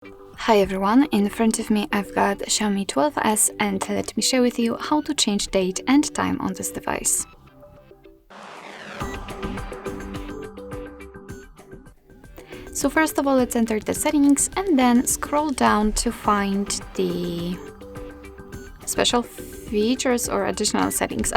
Hi everyone, in front of me I've got Xiaomi 12S and let me share with you how to change date and time on this device. So first of all, let's enter the settings and then scroll down to find the special features or additional settings.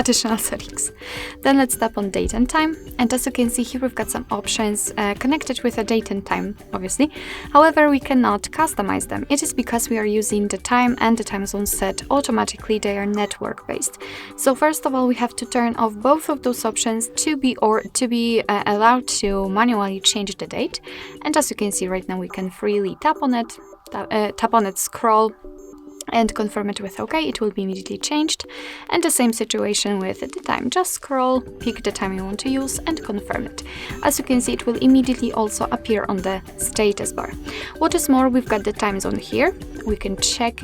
Then let's tap on date and time, and as you can see here we've got some options connected with a date and time, obviously. However, we cannot customize them. It is because we are using the time and the time zone set automatically. They are network based. So first of all, we have to turn off both of those options to be allowed to manually change the date. And as you can see right now, we can freely tap on it, scroll and confirm it with OK. It will be immediately changed. And the same situation with the time. Just scroll, pick the time you want to use and confirm it. As you can see, it will immediately also appear on the status bar. What is more, we've got the time zone here. We can change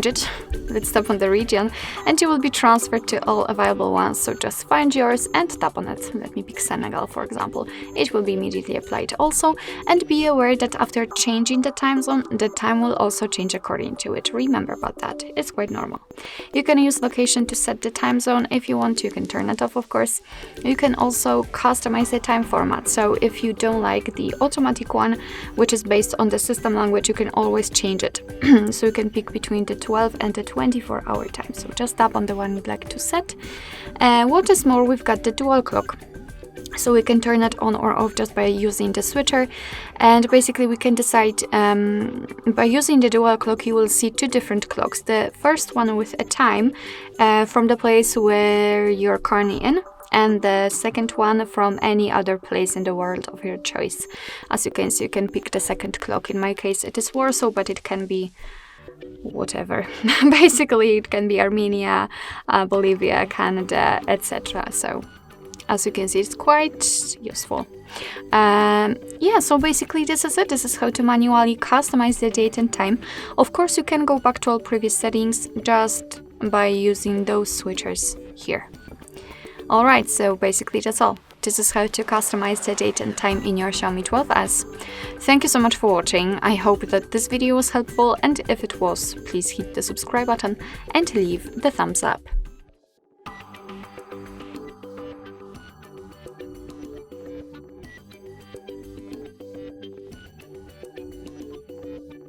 it. Let's tap on the region and you will be transferred to all available ones. So just find yours and tap on it. Let me pick Senegal, for example. It will be immediately applied also. And be aware that after changing the time zone, the time will also change according to it. Remember about that. It's quite normal. You can use location to set the time zone if you want to. You can turn it off, of course. You can also customize the time format. So if you don't like the automatic one, which is based on the system language, you can always change it. So you can pick between the 12 and the 24-hour time. So just tap on the one you'd like to set. What is more, we've got the dual clock. So we can turn it on or off just by using the switcher, and basically we can decide by using the dual clock. You will see two different clocks. The first one with a time from the place where you're currently in, and the second one from any other place in the world of your choice. As you can see, you can pick the second clock. In my case it is Warsaw, but it can be whatever. Basically it can be Armenia, Bolivia, Canada, etc. So as you can see, it's quite useful. Yeah, so basically this is it. This is how to manually customize the date and time. Of course, you can go back to all previous settings just by using those switchers here. Alright, so basically that's all. This is how to customize the date and time in your Xiaomi 12S. Thank you so much for watching. I hope that this video was helpful, and if it was, please hit the subscribe button and leave the thumbs up.